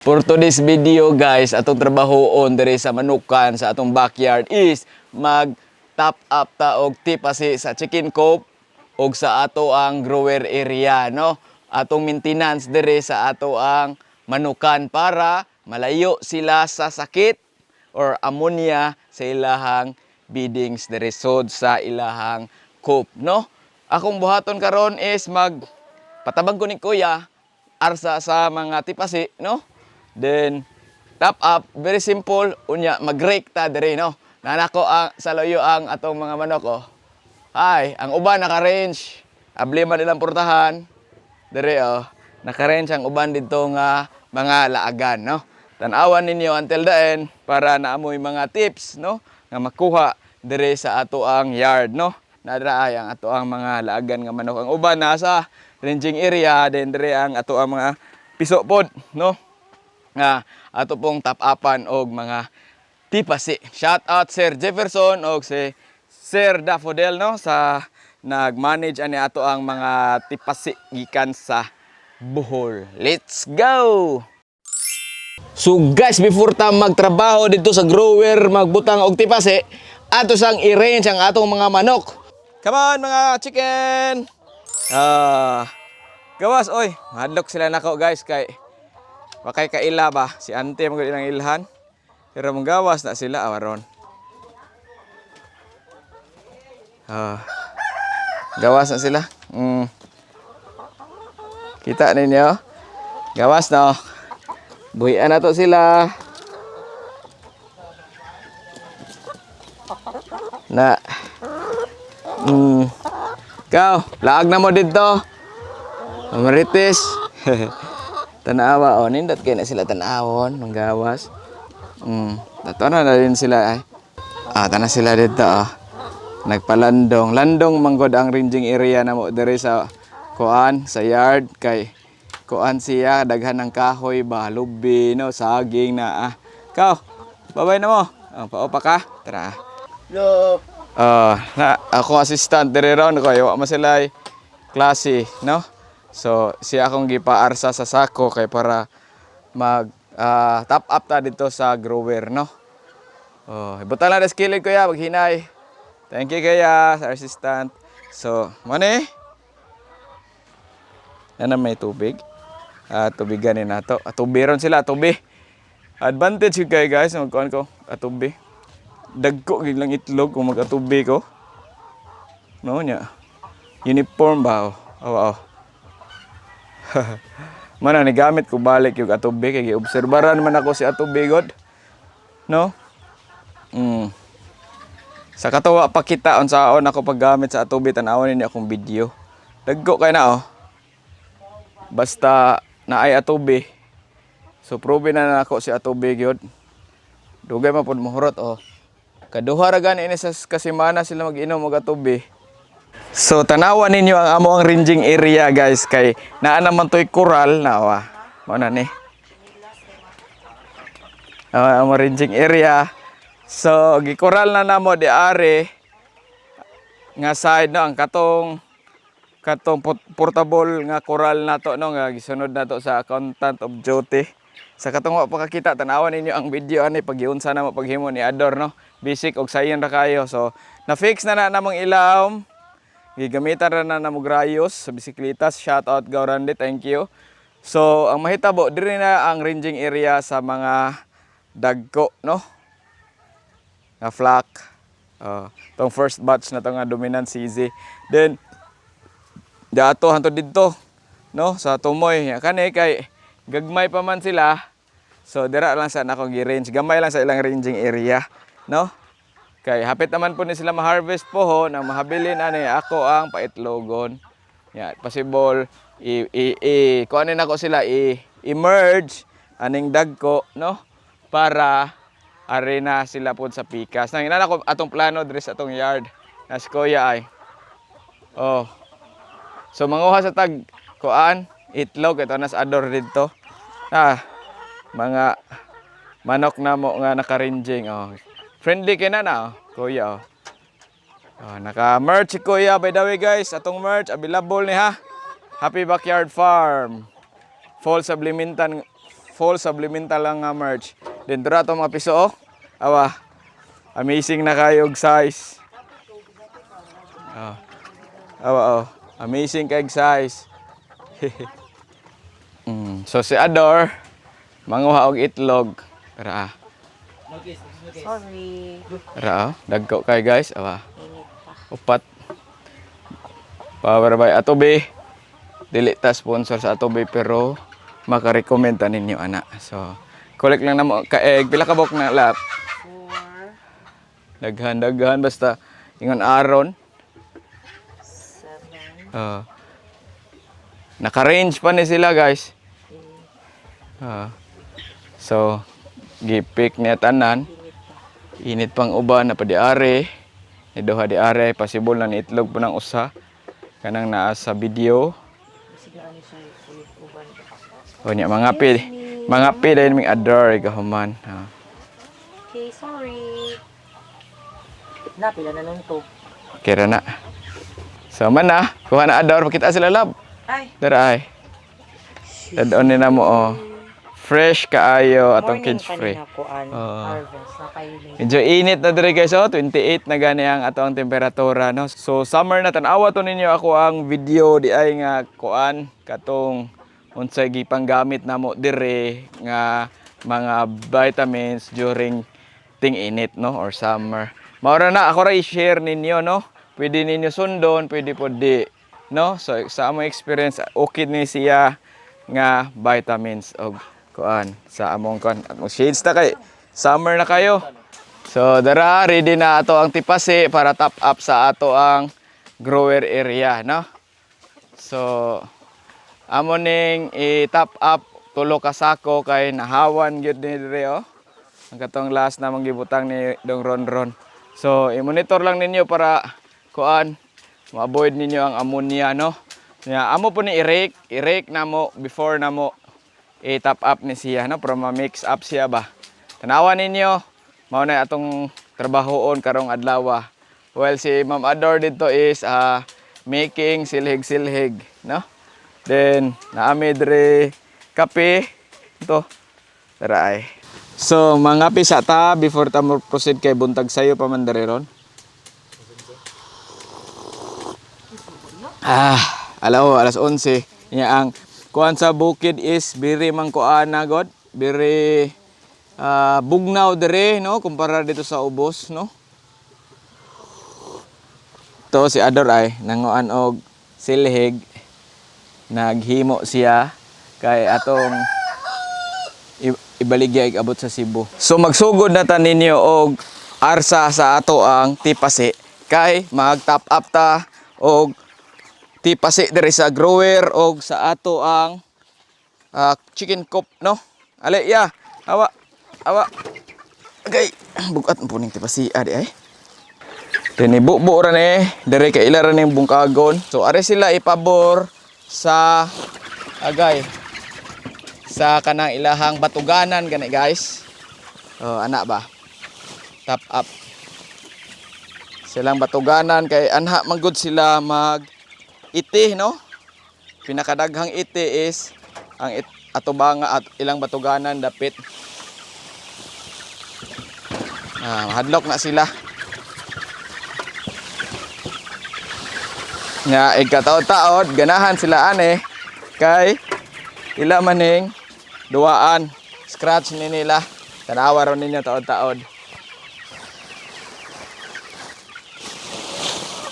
For today's video guys, atong trabahoon diri sa manukan sa atong backyard is mag top up ta og tipasi sa chicken coop og sa ato ang grower area, no? Atong maintenance diri sa ato ang manukan para malayo sila sa sakit or ammonia sa ilahang feedings diri sod sa ilahang coop, no? Akong buhaton karon is mag patabang ko ni kuya arsa sa mga tipasi, no? Then top up, very simple, unya mag-rake ta diri, no? Nanako ang sa loyo ang atong mga manok, oh. Ay, ang uban naka-range. Abli man ilang portahan. Diri, oh. Naka-range ang uban dito nga mga laagan, no? Tan-awan ninyo until the end para naamoy mga tips, no? Nga makuha diri sa ato ang yard, no? Nadra ay ang ato ang mga laagan nga manok. Ang uban nasa ranging area, then diri ang ato ang mga piso pod, no? Nga ato pong top-upan og mga tipasi. Shout out Sir Jefferson og si Sir Daffodil, no, sa nag-manage ani ato ang mga tipasi gikan sa Bohol. Let's go. So guys, before ta magtrabaho dito sa grower, magbutang og tipasi, ato sang i-range ang atong mga manok. Come on mga chicken. Gawas oy, madlok sila nako guys kay wakay kaila ba? Si ante mo ilang ilhan. Pero manggawas na sila awaron. Gawas na sila. Kita ninyo? Gawas na. Buhian na to sila. Na. Ikaw, laag na mo dito. Marites. Tanawa, oh, nindot kayo na sila tanawon, manggawas. Tato na din sila ay. Tana sila dito, oh. Nagpalandong. Landong manggod ang ranging area na mo diri sa kuan, sa yard kay kuan siya daghan ng kahoy ba, lubi, no, saging na Ikaw, babay na mo. Paupa ka. Tara. Hello. Ako assistant diri ron ko, wa man sila klase, no? So, siya akong gipaarsa sa sako kay para mag top up ta dito sa grower, no? Ibutan lang na skillet ko ya, maghinay. Thank you kaya sa assistant. So, mani. Yan may tubig. Tubigan ni nato. Tubiron sila, tubi. Advantage yun kayo guys, magkuhan ko, atubi. Dagko lang itlog kung mag-atubi ko. No, nya. Uniform ba? Oh. Mana ni gamit ko balik yung atubi kay giobserbaran man ako si atubi god, no? Sa katawa pa kita unsaon ako paggamit sa atubi, tan-awon ninyo akong video. Dagko kay na, oh. Basta naay atubi. So probe na nako si atubi god. Dugay man pud mohurot, oh. Kaduha ra gani ini sa kasimana sila mag-inom og atubi. So tanawan ninyo ang amo ang ranging area guys kay naa naman toy coral na wa. Mao na ni. Amo ranging area. So gi-coral na namo di are nga side, no, ang katong portable nga coral nato, no, nga gisunod nato sa accountant of duty. Sa katong wa pa kakita, tanawan ninyo ang video ani paghiunsa na mo paghimo ni Ador, no. Basic og sayon ra kayo. So na-fix na namong ilawom. Gigamitan na namog rayos sa bisikleta. Shout out Gaurande, thank you. So ang mahitabo diri na ang ranging area sa mga dagko, no, nga flock. Tong first batch na to nga dominant CZ. Then dato hanto didto, no, sa tumoy kani kay gagmay pa man sila. So dira lang sa nako gi-range, gamay lang sa ilang ranging area, no. Kay hapit naman po ni sila ma-harvest po ho nang mahabilin ani ako ang paitlogon. Yeah, possible kuanin ako sila i-merge aning dagko, no, para arena sila pod sa pikas. Nang ina ko atong plano diri sa atong yard. Nas kuya ay. Oh. So manguha sa tag kuan itlog ito nas Ador didto. Mga manok na mo nga naka-ranging, oh. Friendly kay na, kuya, oh. Naka-merch si kuya, by the way guys, atong merch available ni ha. Happy Backyard Farm. Fall Sublimintan full subliminal lang nga merch. Then dura to mga piso oh. Awa. Amazing na kayog size. Oh. Awa oh. Amazing kayog size. So si Ador manguha og itlog. Tara ah. Sorry. Tara oh. Dagko kay guys. Awa. Init pa. Upat. Power by Atobe. Dili ta sponsor sa Atobe pero makarecommend ta ninyo ana. So collect lang namo kaeg pila ka bok na lap. 4, Daghan basta ingon aron. 7, Naka-range pa ni sila guys. 8. So gipik niya tanan. Init pa. Init pang uban na pa di are. Ni duha di are possible na ni itlog pa ng usa. Kanang naa sa video. Sige ani siya uban. O niya mga pi dahil ming adore gahuman. Okay, sorry. Napila na nun to. Kira na. So man na, kuha na adore pakita sila lab. Ay. Dara ay. Dadon ni namo oh. Fresh kaayo atong kids free. Harvest na kayo late. Medyo init na dire guys oh, 28 na gani ang atong temperatura no. So summer na tan-awa to ninyo ako ang video di ay nga kuan katong unsay gipanggamit namo dire nga mga vitamins during ting init no or summer. Maura na ako ra i-share ninyo no. Pwede ninyo sundon, pwede po di no. So sa among experience okay ni siya nga vitamins og kuan sa among kuan at mo shades ta kay summer na kayo. So dara ready na ato ang tipasi para top up sa ato ang grower area no. So amo ning i-top up tulo ka sako kay nahawan gyud ni dire oh. Ang katong last na manggibutang ni Dong Ronron. So i-monitor lang ninyo para kuan ma-avoid ninyo ang ammonia no. Yeah, amo po ni i-rake na mo before na mo i-top up ni siya no para ma-mix up siya ba. Tanawan ninyo mao na atong trabahoon karong adlaw. Well si Ma'am Ador dito is making silhig no. Then naami dire kape to. Tara ay. So mga pisa ta before ta mo proceed kay buntag sayo pa man diri ron. Alas 11. Nya ang kuan sa bukid is very man kuana god, very bugnaw dire no kumpara dito sa ubos no. To si Ador ay nanguan og silhig naghimo siya kay atong ibaligya abot sa Cebu. So magsugod na ta ninyo og arsa sa ato ang tipasi kay mag-top up ta og tipasi diri sa grower og sa ato ang chicken coop no. Ali ya, awa. Okay, bugat mo ning tipasi adi ay. Dini bubo ra ni diri kay ila ra ning bungkagon. So are sila ipabor sa agay sa kanang ilahang batuganan gani guys. Oh, ana ba? Top up. Silang batuganan kay anha manggod sila mag iti no. Pinakadaghang iti is ang atubanga at ilang batuganan dapit. Hadlok na sila. Nga igkataod-taod ganahan sila ane kay ila maning duwaan scratch ni nila. Tanawa ron ninyo taod-taod.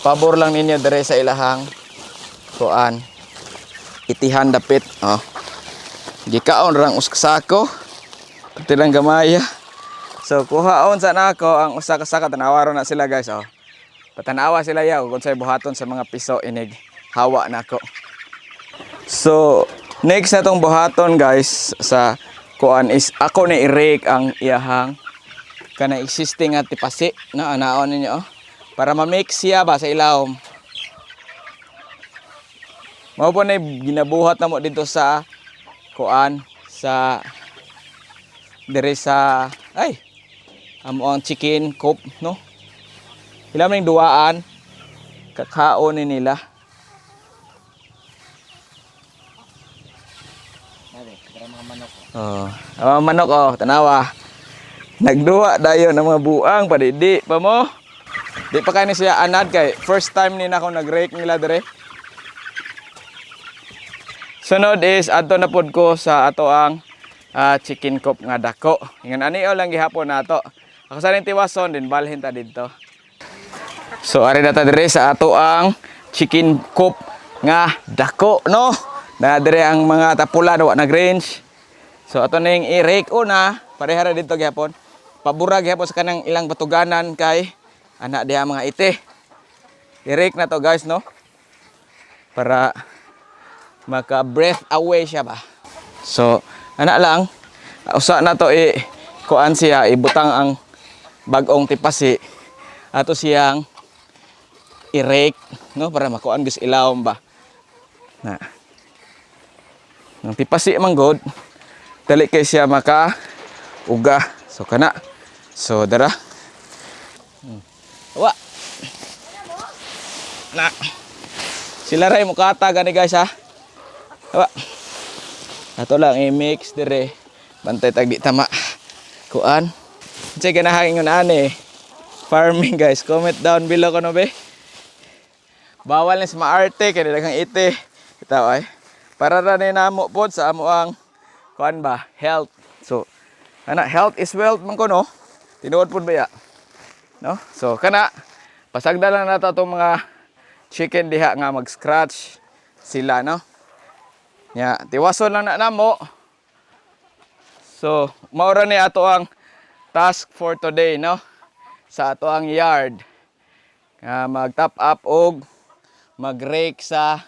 Pabor lang ninyo dire sa ilahang kuan itihan dapit oh. Gikaon rang uskasako pati lang gamaya. So kuhaon sa nako ang usa ka saka tanawaron na sila guys oh. Patanawa sila yaw kung say buhaton sa mga piso inig hawa nako. So next na tong buhaton guys sa kuan is ako na i-rake ang iyahang kana existing at tipasi na anaon ninyo oh. Para ma-mix siya ba sa ilawom. Mao po na ginabuhat na mo dito sa kuan sa dire sa ay amo ang chicken coop no. Ilam ning duwaan kakaon ni nila. Dali, para mga manok. Oh, manok oh, tanawa. Nagduwa dayon ng mga buang padidi pa mo. Di pa kani siya anad kay first time ni nako nag-rake nila dire. Sunod is adto na pod ko sa ato ang chicken coop nga dako. Ingon ani lang gihapon nato. Ako sa ning tiwason din balhin ta didto. So ari na ta dire sa ato ang chicken coop nga dako no. Na dire ang mga tapula wa nag-range. So ato ning i-rake una, parehara dito gihapon. Paburag gihapon sa kanang ilang batuganan kay ana diha mga ite. I-rake na to guys no. Para maka breath away siya ba. So ana lang usa na to kuan siya ibutang ang bag-ong tipasi ato siyang i-rake no para makuan gus ilawom ba. Na. Nang tipasi man god dali kay siya maka uga. So kana. So dara. Wa. Na. Sila ray mo kata gani guys ha. Wa. Ato lang i-mix dire. Bantay tag di tama. Kuan. Say ganahang ingon ani. Farming guys. Comment down below kuno be. Bawal ni sa maarte kay daghang ite. Bitaw ay. Para ra ni namo pod sa amo ang kuan ba, health. So ana health is wealth man ko no. Tinuod pod ba ya? No? So kana pasagda lang nato tong mga chicken diha nga mag-scratch sila no. Nya tiwason lang na namo. So mao ra ni ato ang task for today no. Sa ato ang yard. Mag-top up og mag-rake sa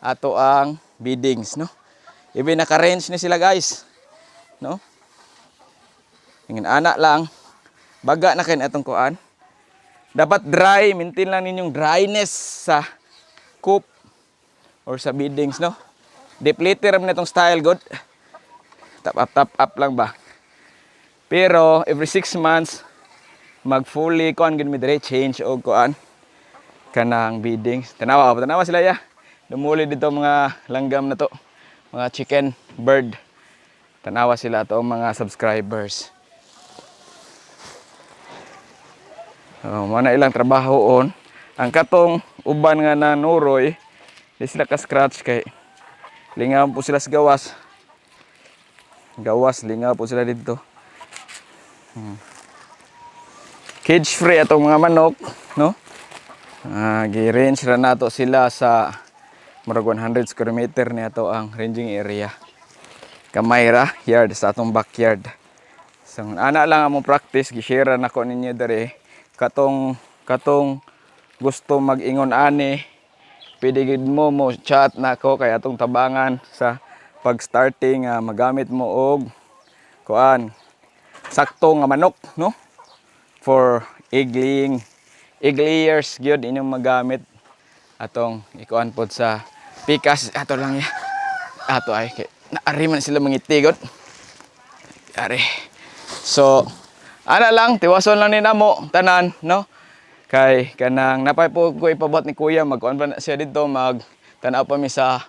ato ang beddings no. Ibi naka-range ni sila guys. No? Ingin anak lang baga na kay atong kuan. Dapat dry, maintain lang ninyong dryness sa coop or sa beddings no. Depleter man itong style good. Top up lang ba. Pero every 6 months mag fully kuan gid mi dire change og kuan kanang beddings. Tanawa sila ya. Dumuli dito mga langgam na to. Mga chicken bird. Tanawa sila to mga subscribers. Mana ilang trabahoon. Ang katong uban nga na nuroy, di sila ka-scratch kay lingaw po sila sa gawas. Gawas, lingaw po sila dito. Cage free atong mga manok, no? Gi-range ra nato sila sa murag 100 square meter ni ato ang ranging area. Kamay ra yard sa atong backyard. So ana lang among practice gi-share nako ninyo dere katong gusto mag-ingon ani pwede gid mo chat nako kay atong tabangan sa pag-starting magamit mo og kuan sakto nga manok no for egg layers gyud inyong magamit atong ikuan pod sa pikas ato lang ya ato ay kay naari man sila mangitigot ari. So ana lang tiwason lang ni namo tanan no kay kanang napay po ko ipabot ni kuya magkuan pa na siya dito mag tan-aw pa mi sa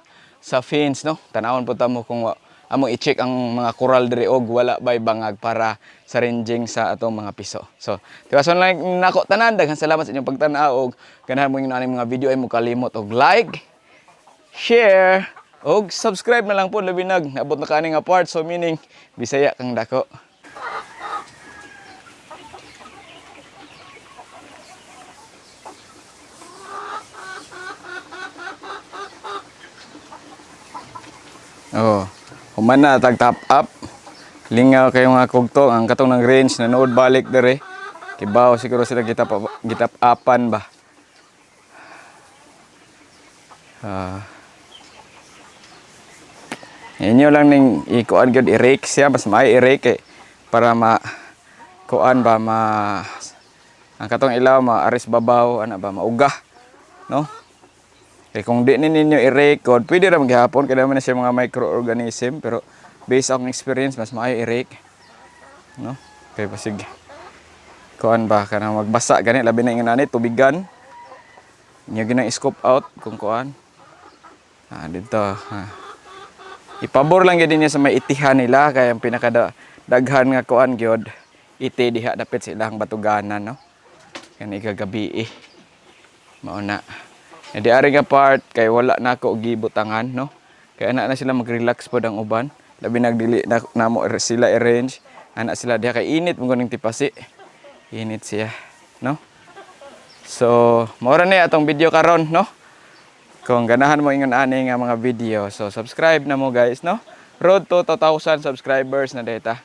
fence no tanawon po ta mo kung amo i-check ang mga coral diri og wala bay bangag para sa ranging sa atong mga piso. So tiwason lang nako tanan daghan salamat sa inyong pagtan-aw og ganahan mo yung mga video ay mo kalimot og like, share og subscribe na lang po labi nag abot na kani nga part so meaning Bisaya kang dako. Oh, human na tag top up. Lingaw kayo nga kugto ang katong ng range na nood balik dere. Kibaw siguro sila gitap upan ba. Inyo lang ning ikuan gyud i-rake siya mas may i-rake para kuan ba ang katong ilaw maaris babaw ana ba mauga no. Kaya kung di ninyo i-rake, pwede rin maghapon, kaya naman na siya mga microorganism, pero based on experience, mas maayo i-rake. No? Kaya pasig, kuhan ba, kanang magbasa, ganit, labi na yung nanit, tubigan. Inyo ginang scope out, kung kuhan. Dito, Ipabor lang gid niya sa may itihan nila kay ang pinakadaghan nga kuan gyud iti diha dapit sa ilang batuganan no. Kani kagabi mao na. Di ari nga part kay wala na ako og gibutangan no. Kay ana na sila mag-relax pod ang uban. Labi nagdili na mo sila arrange. Ana sila diha kay init mo ning tipasi. Init siya no. So, mao ra ni atong video karon no. Kung ganahan mo ingon ani nga mga video, so subscribe na mo guys no. Road to 2,000 subscribers na data.